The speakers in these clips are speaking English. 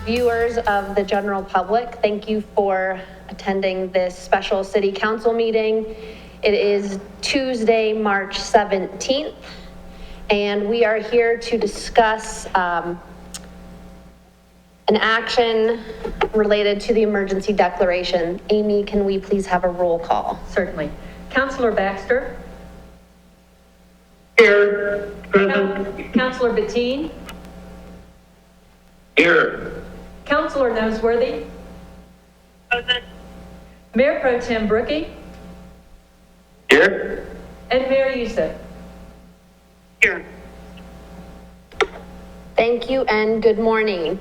Viewers of the general public, thank you for attending this special city council meeting. It is Tuesday, March 17th, and we are here to discuss an action related to the emergency declaration. Amy, can we please have a roll call? Certainly. Councilor Baxter? Here. Present. Councilor Bettine? Here. Councilor Noseworthy? Present. Mayor Pro Tem Brookie? Here. And Mayor Youssef? Here. Thank you and good morning.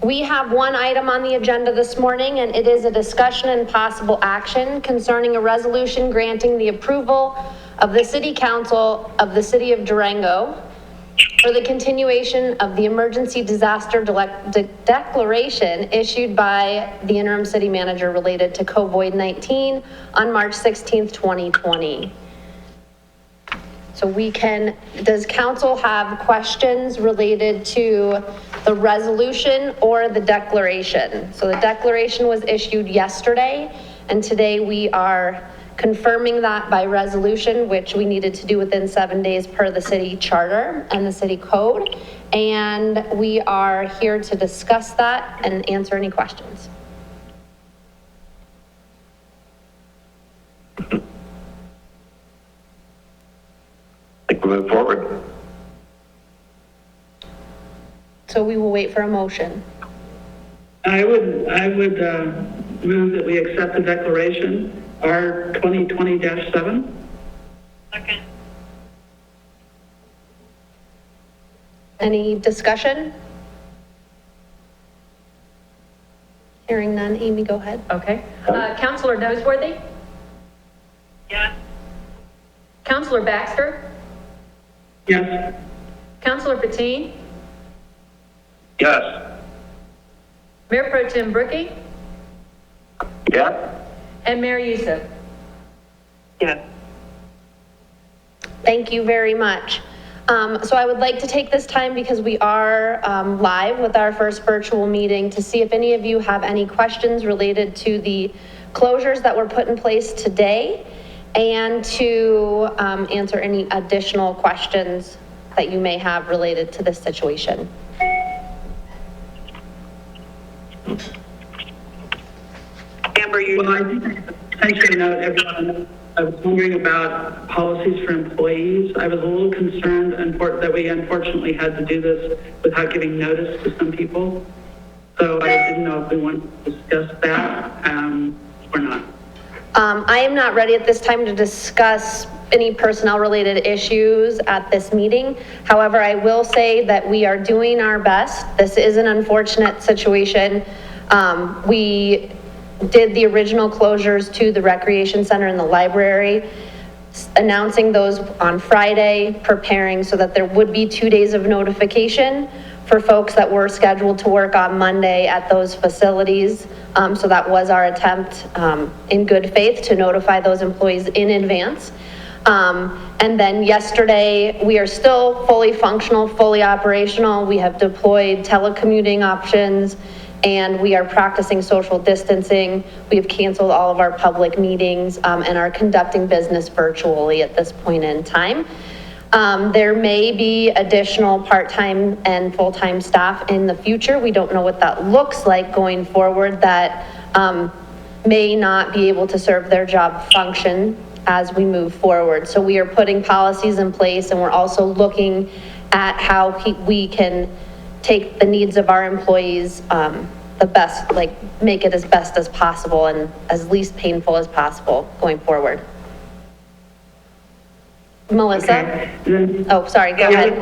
We have one item on the agenda this morning, and it is a discussion and possible action concerning a resolution granting the approval of the City Council of the City of Durango for the continuation of the emergency disaster declaration issued by the interim city manager related to COVID-19 on March 16th, 2020. So does council have questions related to the resolution or the declaration? So the declaration was issued yesterday, and today we are confirming that by resolution, which we needed to do within 7 days per the city charter and the city code. And we are here to discuss that and answer any questions. I think we move forward. So we will wait for a motion. I would move that we accept the declaration, R 2020-7. Okay. Any discussion? Hearing none. Amy, go ahead. Okay. Councilor Noseworthy? Yes. Councilor Baxter? Yes. Councilor Bettine? Yes. Mayor Pro Tem Brookie? Yes. And Mayor Youssef? Yes. Thank you very much. So I would like to take this time, because we are live with our first virtual meeting, to see if any of you have any questions related to the closures that were put in place today, and to answer any additional questions that you may have related to this situation. Amber, you. Well, I think I should note, everyone, I was wondering about policies for employees. I was a little concerned that we unfortunately had to do this without giving notice to some people. So I didn't know if we wanted to discuss that or not. I am not ready at this time to discuss any personnel related issues at this meeting. However, I will say that we are doing our best. This is an unfortunate situation. We did the original closures to the recreation center and the library, announcing those on Friday, preparing so that there would be 2 days of notification for folks that were scheduled to work on Monday at those facilities. So that was our attempt in good faith to notify those employees in advance. And then yesterday, we are still fully functional, fully operational. We have deployed telecommuting options, and we are practicing social distancing. We have canceled all of our public meetings and are conducting business virtually at this point in time. There may be additional part-time and full-time staff in the future. We don't know what that looks like going forward, that may not be able to serve their job function as we move forward. So we are putting policies in place, and we're also looking at how we can take the needs of our employees the best, like make it as best as possible and as least painful as possible going forward. Melissa? Okay. Oh, sorry, go The ahead. other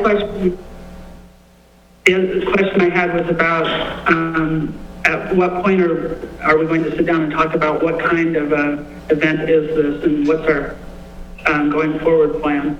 question I had was about at what point are we going to sit down and talk about what kind of event is this, and what's our going forward plan?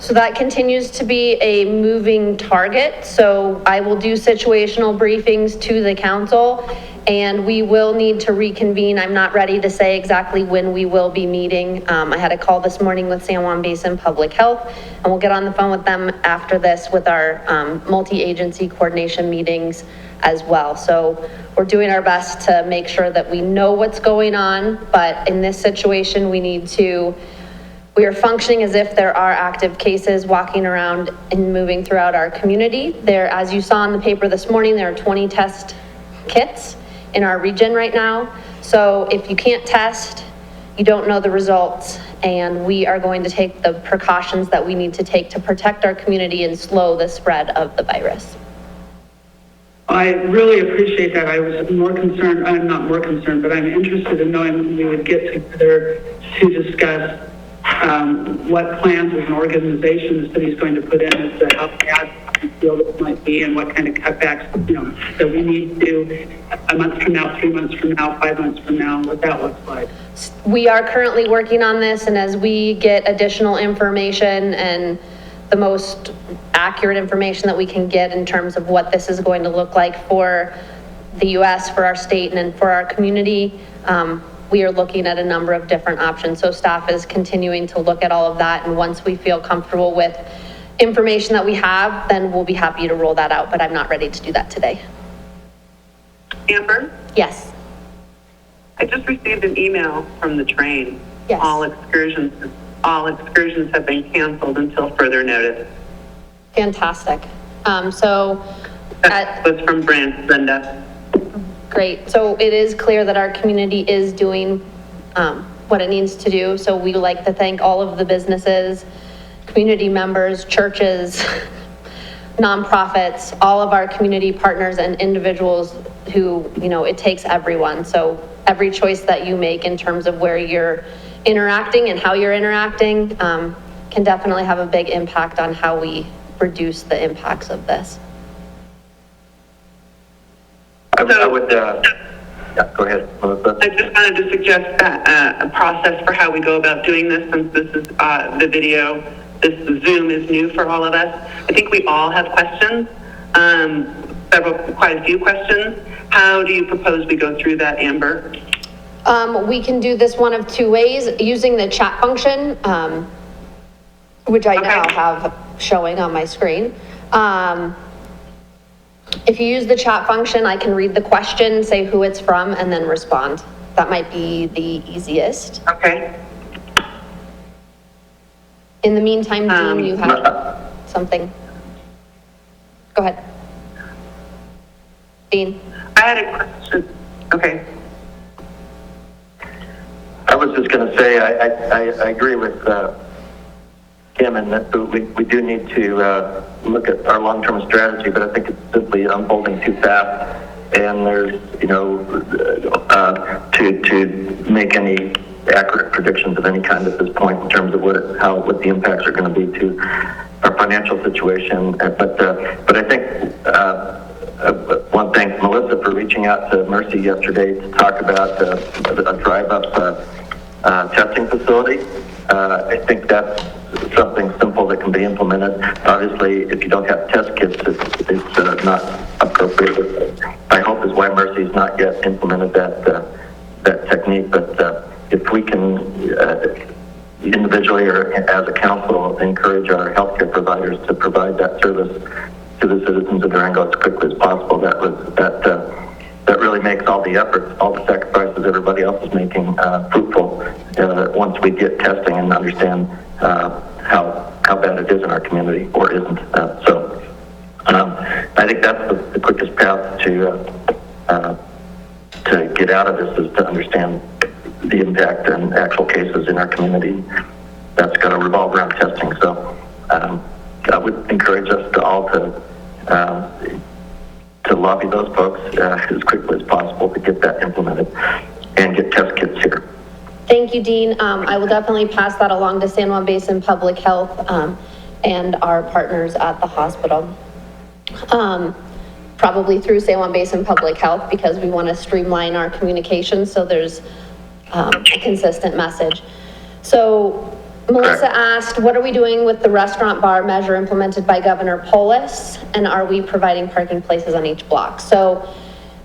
So that continues to be a moving target. So I will do situational briefings to the council, and we will need to reconvene. I'm not ready to say exactly when we will be meeting. I had a call this morning with San Juan Basin Public Health, and we'll get on the phone with them after this with our multi-agency coordination meetings as well. So we're doing our best to make sure that we know what's going on, but in this situation, we are functioning as if there are active cases walking around and moving throughout our community. There, as you saw in the paper this morning, there are 20 test kits in our region right now. So if you can't test, you don't know the results, and we are going to take the precautions that we need to take to protect our community and slow the spread of the virus. I really appreciate that. I was more concerned, I'm not more concerned, but I'm interested in knowing when we would get together to discuss what plans as an organization the city is going to put in as to how bad we feel this might be and what kind of cutbacks, that we need to do a month from now, 3 months from now, 5 months from now, what that looks like. We are currently working on this, and as we get additional information and the most accurate information that we can get in terms of what this is going to look like for the U.S., for our state, and for our community, we are looking at a number of different options. So staff is continuing to look at all of that, and once we feel comfortable with information that we have, then we'll be happy to roll that out, but I'm not ready to do that today. Amber, Yes. I just received an email from the train. Yes. All excursions have been canceled until further notice. Fantastic. That was from Brenda. Great. So it is clear that our community is doing what it needs to do. So we would like to thank all of the businesses, community members, churches, nonprofits, all of our community partners and individuals who, it takes everyone. So every choice that you make in terms of where you're interacting and how you're interacting can definitely have a big impact on how we reduce the impacts of this. I would, yeah, go ahead, Melissa. I just wanted to suggest a process for how we go about doing this, since this is the video, this Zoom is new for all of us. I think we all have questions, quite a few questions. How do you propose we go through that, Amber? We can do this one of two ways, using the chat function, which I now Okay. have showing on my screen. If you use the chat function, I can read the question, say who it's from, and then respond. That might be the easiest. Okay. In the meantime, Dean, you have something? Go ahead. Dean? I had a question. Okay. I was just going to say, I agree with Kim, and that we do need to look at our long-term strategy, but I think it's simply unfolding too fast, and there's, to make any accurate predictions of any kind at this point in terms of what the impacts are going to be to our financial situation. But I think want to thank Melissa for reaching out to Mercy yesterday to talk about a drive-up testing facility. I think that's something simple that can be implemented. Obviously, if you don't have test kits, it's not appropriate. I hope is why Mercy's not yet implemented that technique. But if we can individually or as a council encourage our healthcare providers to provide that service to the citizens of Durango as quickly as possible, that really makes all the efforts, all the sacrifices everybody else is making fruitful once we get testing and understand how bad it is in our community, or isn't. So I think that's the quickest path to get out of this, is to understand the impact and actual cases in our community. That's going to revolve around testing. So I would encourage us to all to lobby those folks as quickly as possible to get that implemented and get test kits here. Thank you, Dean. I will definitely pass that along to San Juan Basin Public Health and our partners at the hospital. Probably through San Juan Basin Public Health, because we want to streamline our communications so there's a consistent message. So Melissa asked, what are we doing with the restaurant bar measure implemented by Governor Polis, and are we providing parking places on each block? So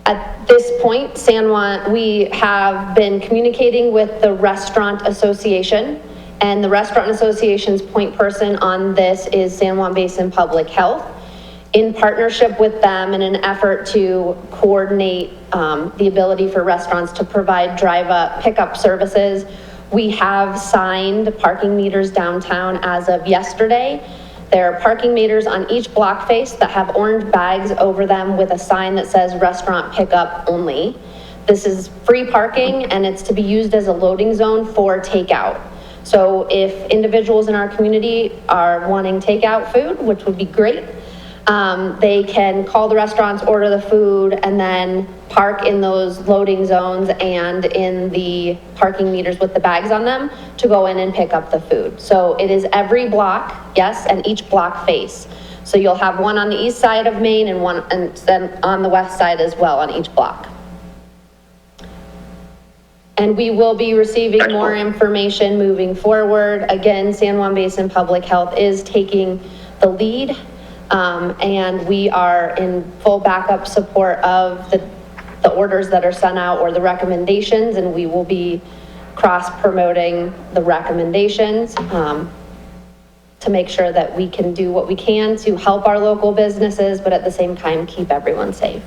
at this point, San Juan, we have been communicating with the Restaurant Association, and the Restaurant Association's point person on this is San Juan Basin Public Health. in partnership with them in an effort to coordinate the ability for restaurants to provide drive-up pickup services. We have signed parking meters downtown as of yesterday. There are parking meters on each block face that have orange bags over them with a sign that says restaurant pickup only. This is free parking and it's to be used as a loading zone for takeout. So if individuals in our community are wanting takeout food, which would be great, they can call the restaurants, order the food, and then park in those loading zones and in the parking meters with the bags on them to go in and pick up the food. So it is every block, yes, and each block face. So you'll have one on the east side of Main and one and then on the west side as well on each block. And we will be receiving more information moving forward. Again, San Juan Basin Public Health is taking the lead. And we are in full backup support of the orders that are sent out or the recommendations, and we will be cross-promoting the recommendations to make sure that we can do what we can to help our local businesses, but at the same time, keep everyone safe.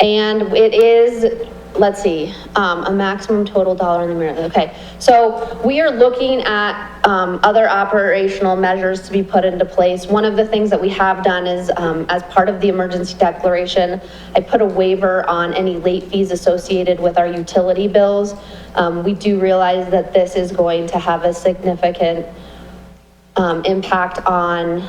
And it is, let's see, a maximum total dollar in the mirror. Okay, so we are looking at other operational measures to be put into place. One of the things that we have done is, as part of the emergency declaration, I put a waiver on any late fees associated with our utility bills. We do realize that this is going to have a significant impact on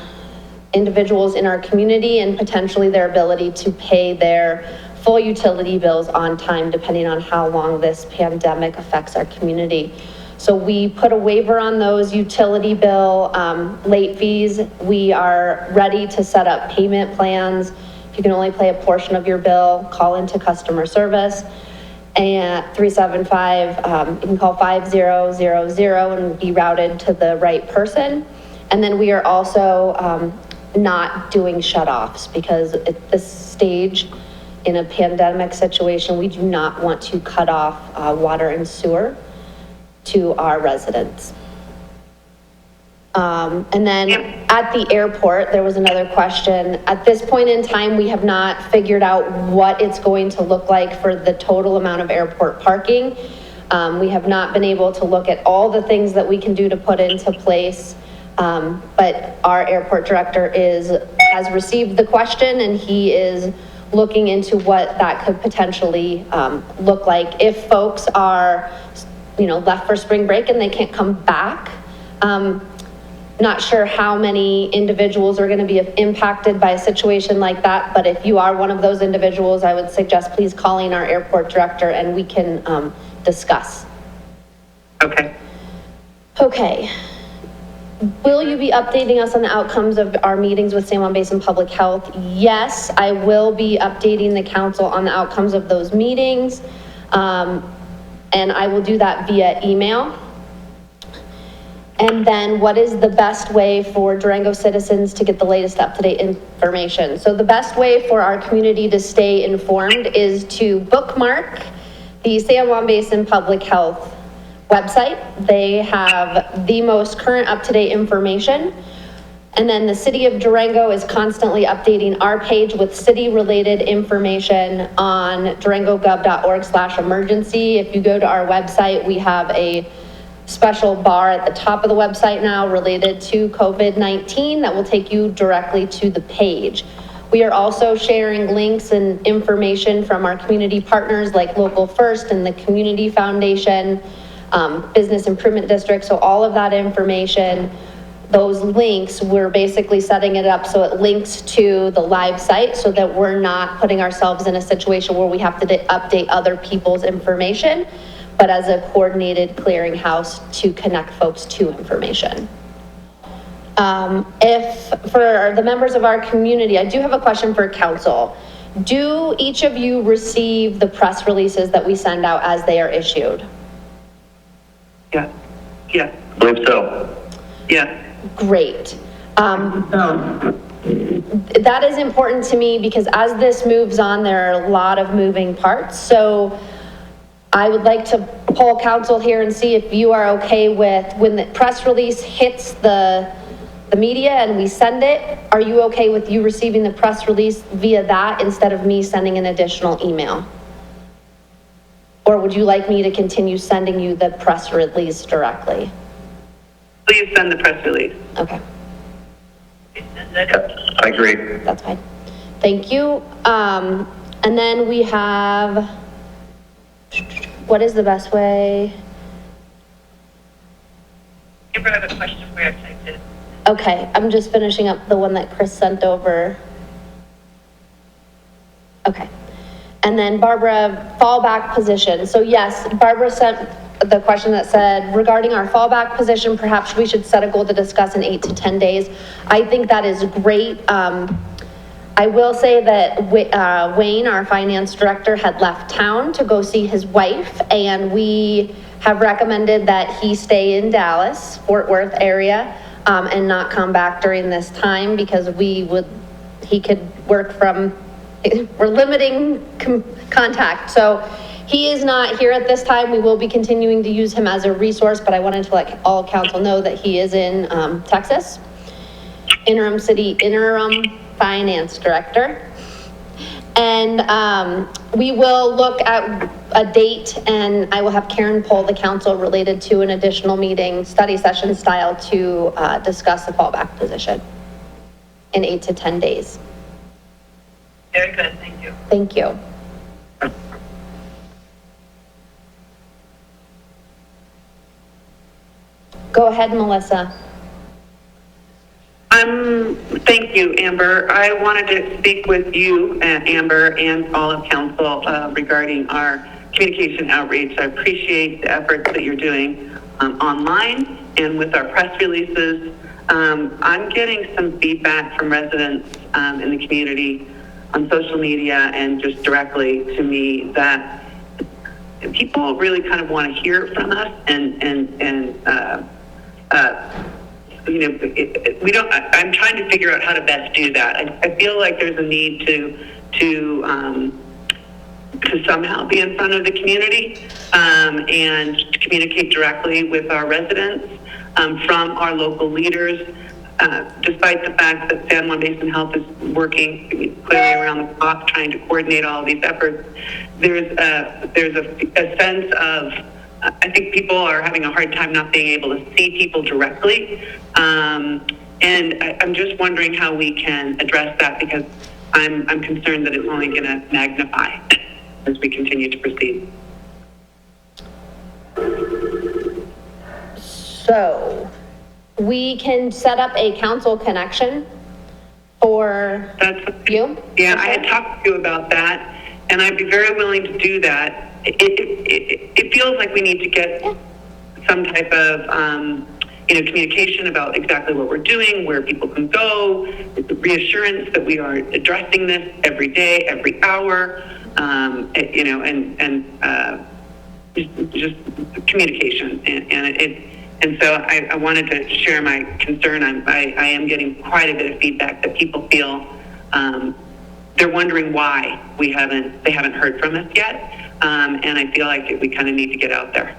individuals in our community and potentially their ability to pay their full utility bills on time, depending on how long this pandemic affects our community. So we put a waiver on those utility bill late fees. We are ready to set up payment plans. If you can only pay a portion of your bill, call into customer service and 375, you can call 5000 and be routed to the right person. And then we are also not doing shut-offs because at this stage, in a pandemic situation, we do not want to cut off water and sewer to our residents. And then at the airport, there was another question. At this point in time, we have not figured out what it's going to look like for the total amount of airport parking. We have not been able to look at all the things that we can do to put into place. But our airport director has received the question and he is looking into what that could potentially look like if folks are, left for spring break and they can't come back. Not sure how many individuals are going to be impacted by a situation like that, but if you are one of those individuals, I would suggest please calling our airport director and we can discuss. Okay. Okay. Will you be updating us on the outcomes of our meetings with San Juan Basin Public Health? Yes, I will be updating the council on the outcomes of those meetings. And I will do that via email. And then what is the best way for Durango citizens to get the latest up-to-date information? So the best way for our community to stay informed is to bookmark the San Juan Basin Public Health website. They have the most current up-to-date information. And then the city of Durango is constantly updating our page with city-related information on durangogov.org/emergency. If you go to our website, we have a special bar at the top of the website now related to COVID-19 that will take you directly to the page. We are also sharing links and information from our community partners like Local First and the Community Foundation, Business Improvement District. So all of that information, those links, we're basically setting it up so it links to the live site so that we're not putting ourselves in a situation where we have to update other people's information, but as a coordinated clearinghouse to connect folks to information. If for the members of our community, I do have a question for council. Do each of you receive the press releases that we send out as they are issued? Yeah. Yeah. I believe so. Yeah. Great. That is important to me because as this moves on, there are a lot of moving parts. So I would like to poll council here and see if you are okay with when the press release hits the the media and we send it, are you okay with you receiving the press release via that instead of me sending an additional email? Or would you like me to continue sending you the press release directly? Please send the press release. Okay, I agree. that's fine. Thank you. And then we have, what is the best way? Amber, I have a question for you. I typed it. Okay, I'm just finishing up the one that Chris sent over. Okay. And then Barbara, fallback position. So yes, Barbara sent the question that said, regarding our fallback position, perhaps we should set a goal to discuss in 8 to 10 days. I think that is great. I will say that Wayne, our finance director, had left town to go see his wife, and we have recommended that he stay in Dallas, Fort Worth area, and not come back during this time because he could work from, we're limiting contact. So he is not here at this time. We will be continuing to use him as a resource, but I wanted to let all council know that he is in Texas. Interim finance director. And we will look at a date, and I will have Karen poll the council related to an additional meeting, study session style, to discuss the fallback position in 8 to 10 days. Very good, thank you. Thank you. Go ahead, Melissa. Thank you, Amber. I wanted to speak with you, Amber, and all of council regarding our communication outreach. I appreciate the efforts that you're doing online and with our press releases. I'm getting some feedback from residents in the community on social media and just directly to me that people really kind of want to hear from us you know, we don't. I'm trying to figure out how to best do that. I feel like there's a need to somehow be in front of the community and to communicate directly with our residents from our local leaders. Despite the fact that San Juan Basin Health is working clearly around the clock trying to coordinate all of these efforts, there's a sense of I think people are having a hard time not being able to see people directly. And I'm just wondering how we can address that because I'm concerned that it's only going to magnify as we continue to proceed. So we can set up a council connection for you? Yeah, I had talked to you about that, and I'd be very willing to do that. It feels like we need to get some type of communication about exactly what we're doing, where people can go, reassurance that we are addressing this every day, every hour, just communication. And so I wanted to share my concern. I am getting quite a bit of feedback that people feel they're wondering why they haven't heard from us yet. And I feel like we kind of need to get out there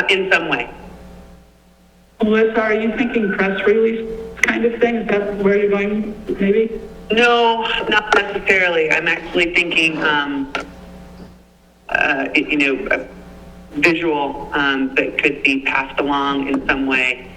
in some way. Melissa, are you thinking press release kind of thing? Is that where you're going, maybe? No, not necessarily. I'm actually thinking, a visual that could be passed along in some way,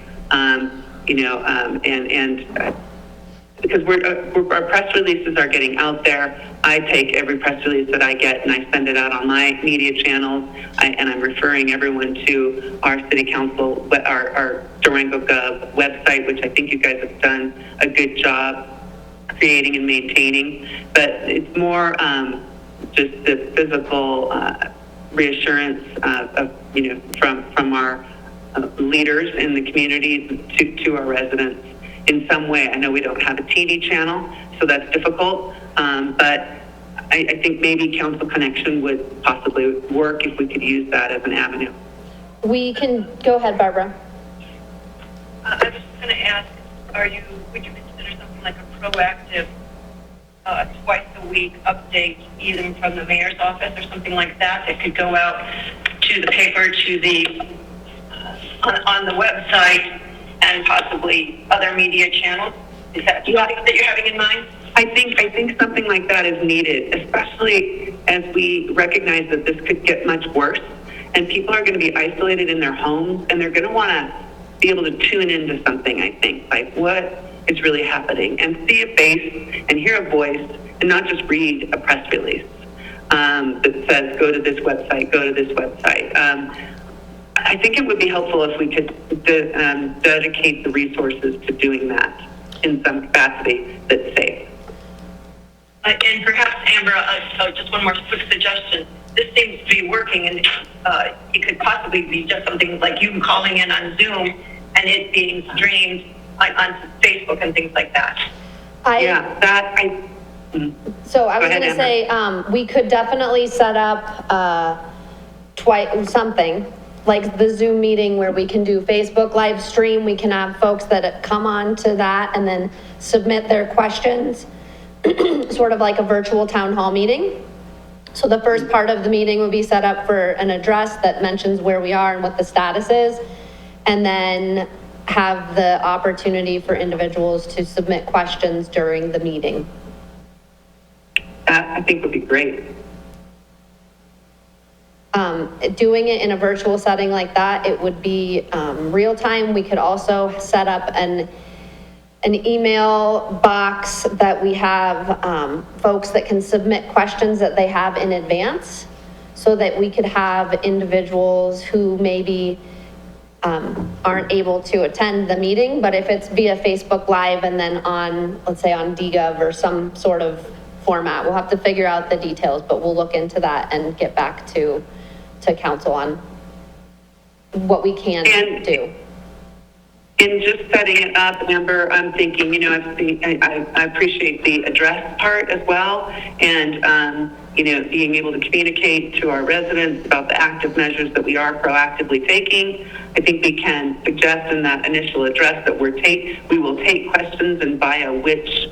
because our press releases are getting out there. I take every press release that I get and I send it out on my media channels, and I'm referring everyone to our city council, our Durango Gov website, which I think you guys have done a good job creating and maintaining. But it's more just the physical reassurance from our leaders in the community to our residents in some way. I know we don't have a TV channel, so that's difficult, but I think maybe Council Connection would possibly work if we could use that as an avenue. We can, go ahead, Barbara. I was just going to ask, would you consider something like a proactive twice a week update, even from the mayor's office or something like that, that could go out to the paper, to the on the website, and possibly other media channels? Is that something that you're having in mind? I think something like that is needed, especially as we recognize that this could get much worse, and people are going to be isolated in their homes, and they're going to want to be able to tune into something, I think, like what is really happening, and see a face and hear a voice, and not just read a press release that says, go to this website, go to this website. I think it would be helpful if we could dedicate the resources to doing that in some capacity that's safe. And perhaps, Amber, just one more quick suggestion. This seems to be working, and it could possibly be just something like you calling in on Zoom and it being streamed on Facebook and things like that. So I was Go ahead, going to say, we could definitely set up something like the Zoom meeting where we can do Facebook live stream. We can have folks that come on to that and then submit their questions, sort of like a virtual town hall meeting. So the first part of the meeting would be set up for an address that mentions where we are and what the status is, and then have the opportunity for individuals to submit questions during the meeting. That, I think, would be great. Doing it in a virtual setting like that, it would be real time. We could also set up an email box that we have folks that can submit questions that they have in advance, so that we could have individuals who maybe aren't able to attend the meeting, but if it's via Facebook Live and then on, let's say on DGov or some sort of format, we'll have to figure out the details, but we'll look into that and get back to council on what we can do. In just setting it up, Amber, I'm thinking, I appreciate the address part as well, and, being able to communicate to our residents about the active measures that we are proactively taking. I think we can suggest in that initial address that we will take questions and via which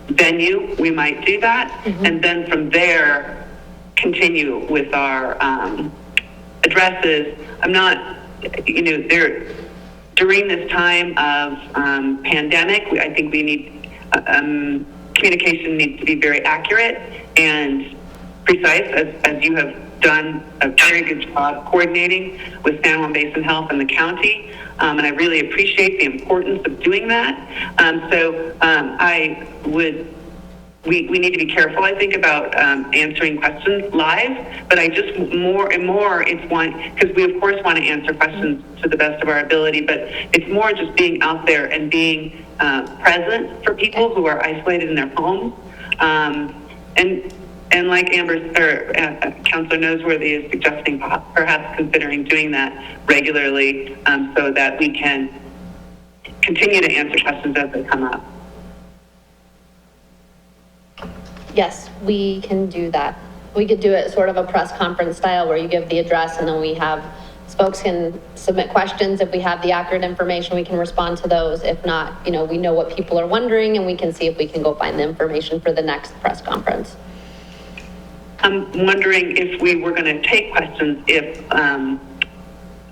venue we might do that, and then from there continue with our addresses. I'm not, during this time of pandemic, I think we need, communication needs to be very accurate and precise, as you have done a very good job coordinating with San Juan Basin Health and the county. And I really appreciate the importance of doing that. We need to be careful, I think, about answering questions live, but I just more and more it's because we of course want to answer questions to the best of our ability, but it's more just being out there and being present for people who are isolated in their homes. And like Amber, Councilor Noseworthy is suggesting, perhaps considering doing that regularly, so that we can continue to answer questions as they come up. Yes, we can do that. We could do it sort of a press conference style where you give the address and then we have, folks can submit questions. If we have the accurate information, we can respond to those. If not, we know what people are wondering and we can see if we can go find the information for the next press conference. I'm wondering if we were going to take questions if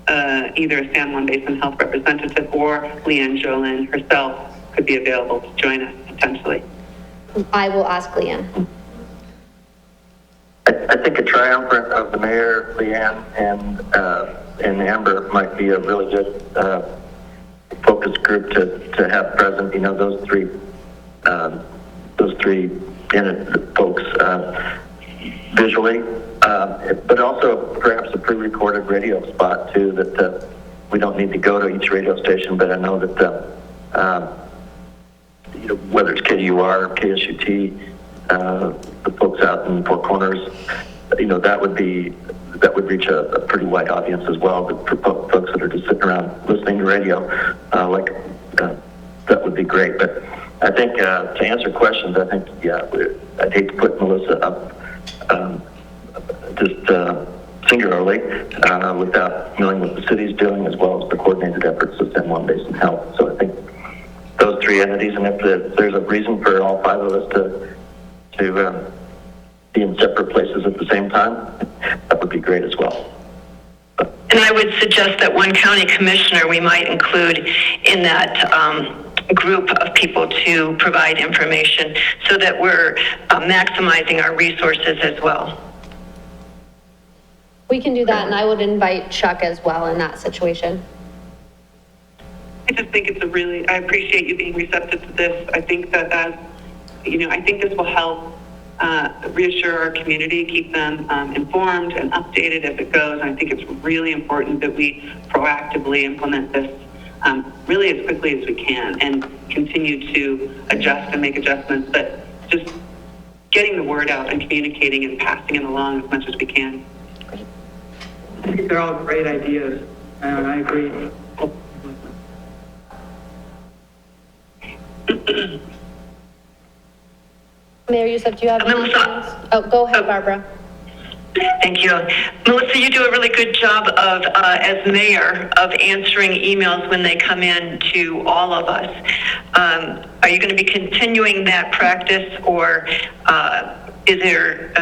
either a San Juan Basin Health representative or Leanne Jolin herself could be available to join us potentially. I will ask Leanne. I think a triumvirate of the mayor, Leanne, and Amber might be a really good focus group to have present. Those three folks visually, but also perhaps a pre-recorded radio spot too. That we don't need to go to each radio station, but I know that. Whether it's KUR, KSUT, the folks out in Four Corners, that would reach a pretty wide audience as well. But for folks that are just sitting around listening to radio, that would be great. But I think to answer questions, I think I'd hate to put Melissa up just singularly without knowing what the city's doing as well as the coordinated efforts of San Juan Basin Health. So I think those three entities, and if there's a reason for all five of us to be in separate places at the same time, that would be great as well. But And I would suggest that one county commissioner we might include in that group of people to provide information so that we're maximizing our resources as well. We can do that, and I would invite Chuck as well in that situation. I just think it's I appreciate you being receptive to this. I think that I think this will help reassure our community, keep them informed and updated as it goes. I think it's really important that we proactively implement this really as quickly as we can and continue to adjust and make adjustments, but just getting the word out and communicating and passing it along as much as we can. I think they're all great ideas, and I agree. Mayor Youssef, do you have any Melissa. comments? Oh, go ahead, Barbara. Thank you. Melissa, you do a really good job of, as mayor, of answering emails when they come in to all of us. Are you going to be continuing that practice, or is there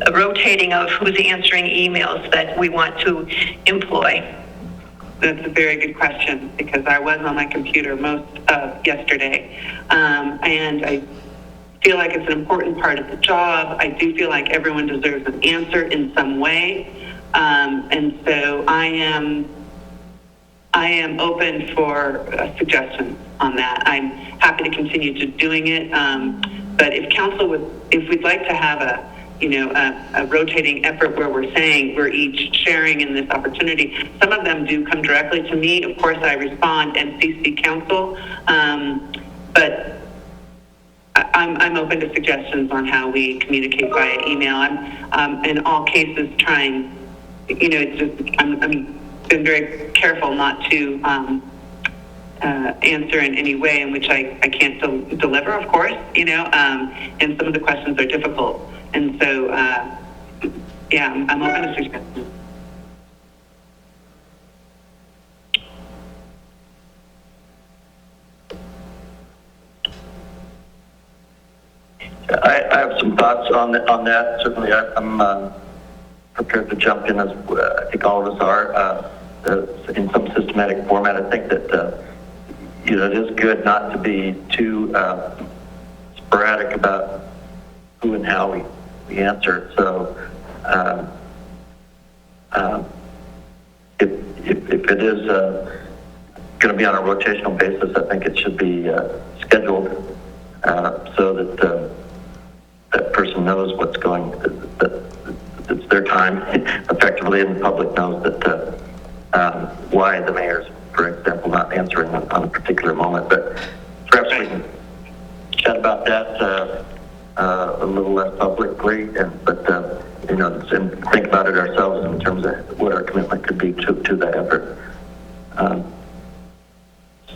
a rotating of who's answering emails that we want to employ? That's a very good question, because I was on my computer most of yesterday, and I feel like it's an important part of the job. I do feel like everyone deserves an answer in some way, and so I am open for suggestions on that. I'm happy to continue to doing it, but if we'd like to have a rotating effort where we're saying we're each sharing in this opportunity. Some of them do come directly to me. Of course, I respond and CC council, but I'm open to suggestions on how we communicate via email. I'm in all cases trying, it's just, I'm been very careful not to answer in any way in which I can't deliver, of course, and some of the questions are difficult. And so, I'm open to suggestions. I have some thoughts on that. Certainly, I'm prepared to jump in, as I think all of us are, in some systematic format. I think that it is good not to be too sporadic about who and how we answer. So, if it is going to be on a rotational basis, I think it should be scheduled so that that person knows what's going, that it's their time effectively, and the public knows that why the mayor's, for example, not answering on a particular moment. But perhaps we can chat about that a little less publicly, but and think about it ourselves in terms of what our commitment could be to that effort.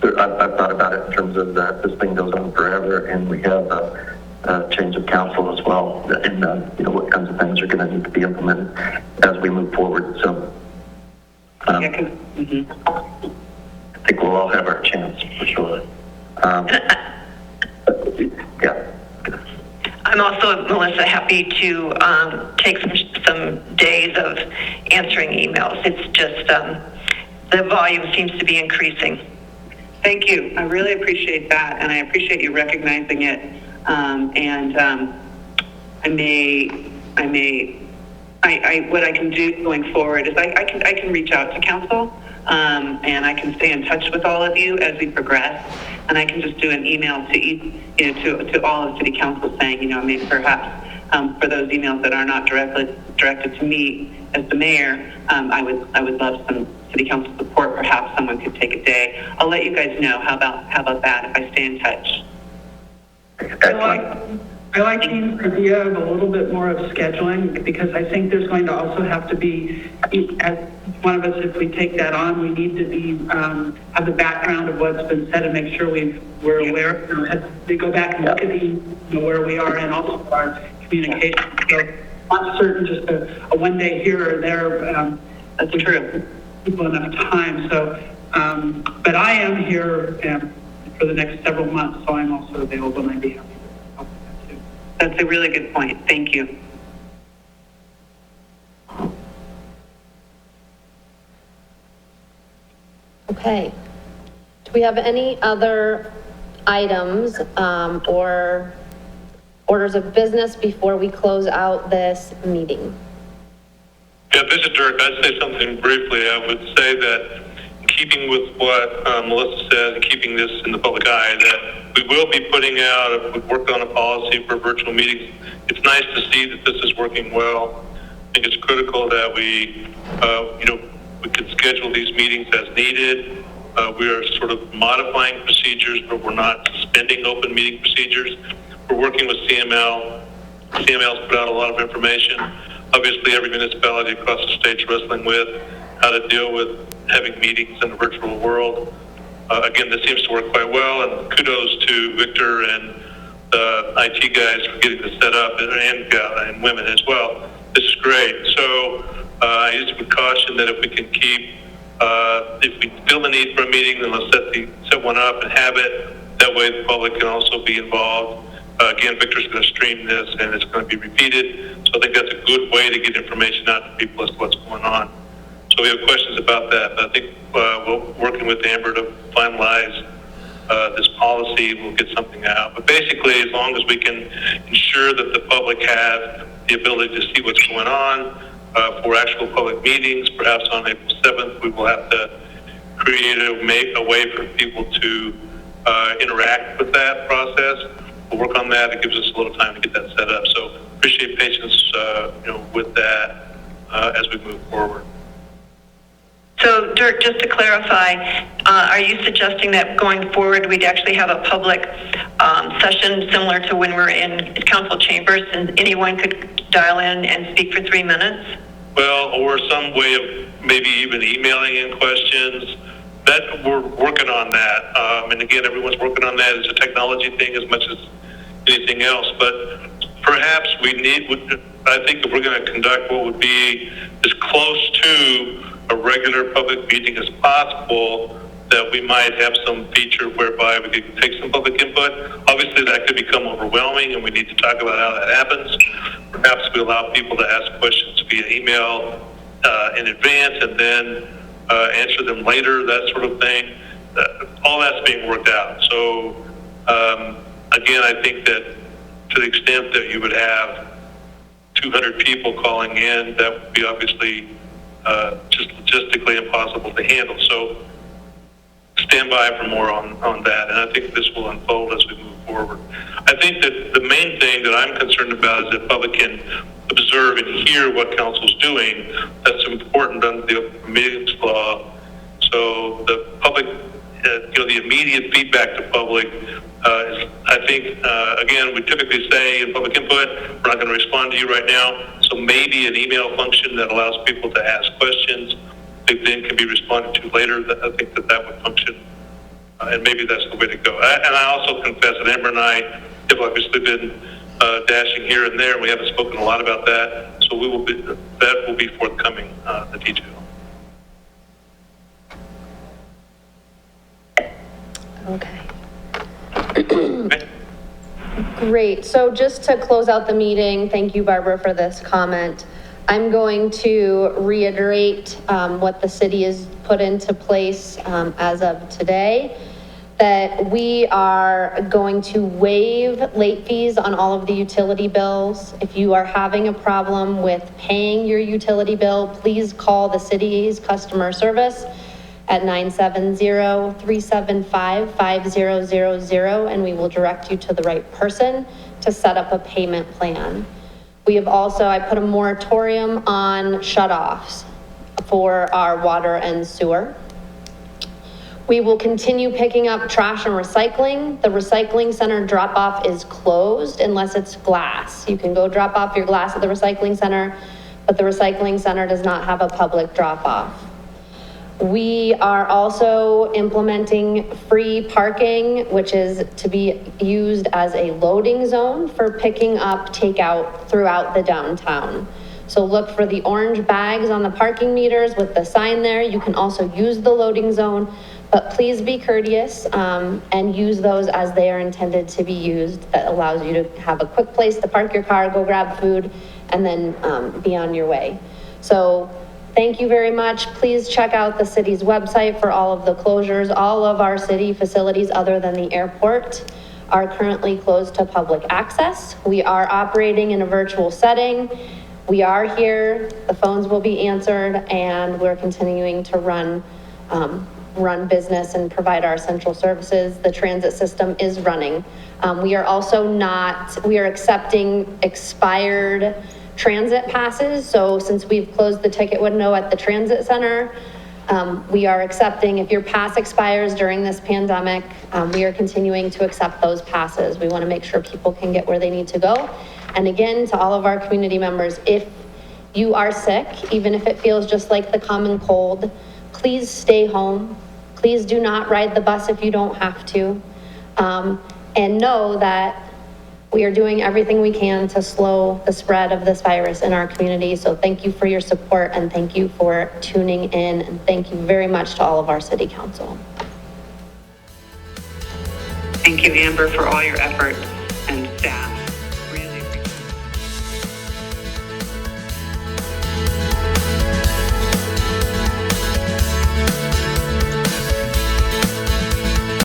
So I've thought about it in terms of that this thing goes on forever, and we have a change of council as well, and what kinds of things are going to need to be implemented as we move forward. So I think we'll all have our chance for sure. Yeah. I'm also, Melissa, happy to take some days of answering emails. It's just the volume seems to be increasing. Thank you. I really appreciate that, and I appreciate you recognizing it. What I can do going forward is I can reach out to council, and I can stay in touch with all of you as we progress, and I can just do an email to all of city council saying, maybe perhaps for those emails that are not directed to me as the mayor, I would love some city council support. Perhaps someone could take a day. I'll let you guys know. How about that if I stay in touch? I like Jean's idea of a little bit more of scheduling, because I think there's going to also have to be, as one of us, if we take that on, we need to be have the background of what's been said and make sure we're aware. As we go back and look at where we are, and also our communication. So not certain just a one day here or there. That's true. People enough time. So, but I am here for the next several months, so I'm also available, and I'd be happy to help with that too. That's a really good point. Thank you. Okay. Do we have any other items or orders of business before we close out this meeting? Yeah, this is Dirk. I'd say something briefly. I would say that in keeping with what Melissa said, keeping this in the public eye, that we will be putting out, we've worked on a policy for virtual meetings. It's nice to see that this is working well. I think it's critical that we could schedule these meetings as needed. We are sort of modifying procedures, but we're not suspending open meeting procedures. We're working with CML. CML's put out a lot of information. Obviously, every municipality across the state's wrestling with how to deal with having meetings in a virtual world. Again, this seems to work quite well, and kudos to Victor and the IT guys for getting this set up, and women as well. This is great. So I just would caution that if we can keep, if we feel the need for a meeting, then let's set one up and have it. That way the public can also be involved. Again, Victor's going to stream this, and it's going to be repeated. So I think that's a good way to get information out to people as to what's going on. So we have questions about that. But I think we're working with Amber to finalize this policy. We'll get something out. But basically, as long as we can ensure that the public has the ability to see what's going on for actual public meetings, perhaps on April 7th, we will have to create a way for people to interact with that process. We'll work on that. It gives us a little time to get that set up. So appreciate patience, with that as we move forward. So, Dirk, just to clarify, are you suggesting that going forward we'd actually have a public session similar to when we're in council chambers and anyone could dial in and speak for 3 minutes? Well, or some way of maybe even emailing in questions. That we're working on that. And again, everyone's working on that. It's a technology thing as much as anything else. But perhaps I think if we're going to conduct what would be as close to a regular public meeting as possible, that we might have some feature whereby we could take some public input. Obviously, that could become overwhelming, and we need to talk about how that happens. Perhaps we allow people to ask questions via email in advance, and then answer them later, that sort of thing. All that's being worked out. So, again, I think that to the extent that you would have 200 people calling in, that would be obviously just logistically impossible to handle. So stand by for more on that. And I think this will unfold as we move forward. I think that the main thing that I'm concerned about is that the public can observe and hear what council's doing. That's important under the Open Meetings Law. So the public, the immediate feedback to public is, I think, again, we typically say in public input, we're not going to respond to you right now. So maybe an email function that allows people to ask questions, that then can be responded to later. I think that would function. And maybe that's the way to go. And I also confess that Amber and I have obviously been dashing here and there. We haven't spoken a lot about that. So that will be forthcoming, the detail. Okay. Great. So just to close out the meeting, thank you, Barbara, for this comment. I'm going to reiterate what the city has put into place as of today, that we are going to waive late fees on all of the utility bills. If you are having a problem with paying your utility bill, please call the city's customer service at 970-375-5000, and we will direct you to the right person to set up a payment plan. We have also, I put a moratorium on shutoffs for our water and sewer. We will continue picking up trash and recycling. The recycling center drop-off is closed unless it's glass. You can go drop off your glass at the recycling center, but the recycling center does not have a public drop-off. We are also implementing free parking, which is to be used as a loading zone for picking up takeout throughout the downtown. So look for the orange bags on the parking meters with the sign there. You can also use the loading zone, but please be courteous and use those as they are intended to be used. That allows you to have a quick place to park your car, go grab food, and then be on your way. So Thank you very much. Please check out the city's website for all of the closures. All of our city facilities, other than the airport, are currently closed to public access. We are operating in a virtual setting. We are here, the phones will be answered, and we're continuing to run business and provide our essential services. The transit system is running. We are also we are accepting expired transit passes. So since we've closed the ticket window at the transit center, we are accepting, if your pass expires during this pandemic, we are continuing to accept those passes. We want to make sure people can get where they need to go. And again, to all of our community members, if you are sick, even if it feels just like the common cold, please stay home. Please do not ride the bus if you don't have to. And know that we are doing everything we can to slow the spread of this virus in our community. So thank you for your support, and thank you for tuning in, and thank you very much to all of our city council. Thank you, Amber, for all your effort.